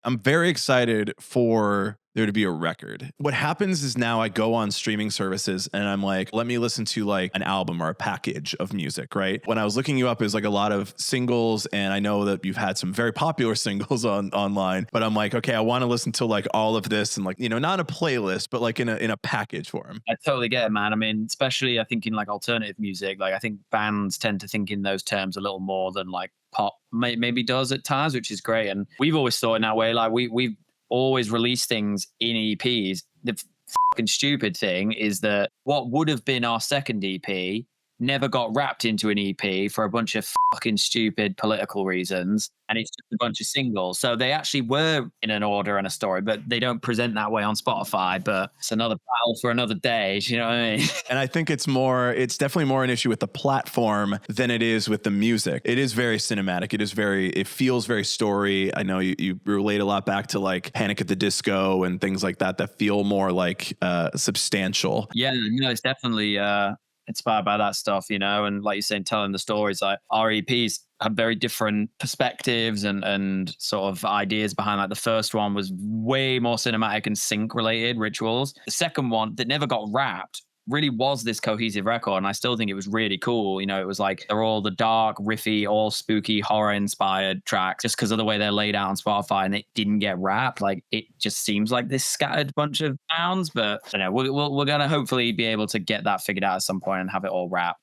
I'm very excited for there to be a record. What happens is now I go on streaming services and I'm like, let me listen to like an album or a package of music, right? When I was looking you up, it was like a lot of singles, and I know that you've had some very popular singles online, but I'm like, okay, I want to listen to like all of this and like, not a playlist, but like in a package form. I totally get it, man. I mean, especially I think in like alternative music, like I think bands tend to think in those terms a little more than like pop maybe does at times, which is great. And we've always thought in that way, like we've always released things in EPs. The fucking stupid thing is that what would have been our second EP never got wrapped into an EP for a bunch of fucking stupid political reasons. And it's just a bunch of singles. So they actually were in an order and a story, but they don't present that way on Spotify. But it's another battle for another day. You know what I mean? And I think it's definitely more an issue with the platform than it is with the music. It is very cinematic. It feels very story. I know you relate a lot back to like Panic at the Disco and things like that feel more like substantial. Yeah, no, it's definitely inspired by that stuff, and like you're saying, telling the stories. Like our EPs have very different perspectives and sort of ideas behind. Like the first one was way more cinematic and sync related rituals. The second one that never got wrapped really was this cohesive record, and I still think it was really cool. It was like they're all the dark, riffy, all spooky, horror inspired tracks just because of the way they're laid out on Spotify, and it didn't get wrapped. Like it just seems like this scattered bunch of sounds, but we're gonna hopefully be able to get that figured out at some point and have it all wrapped.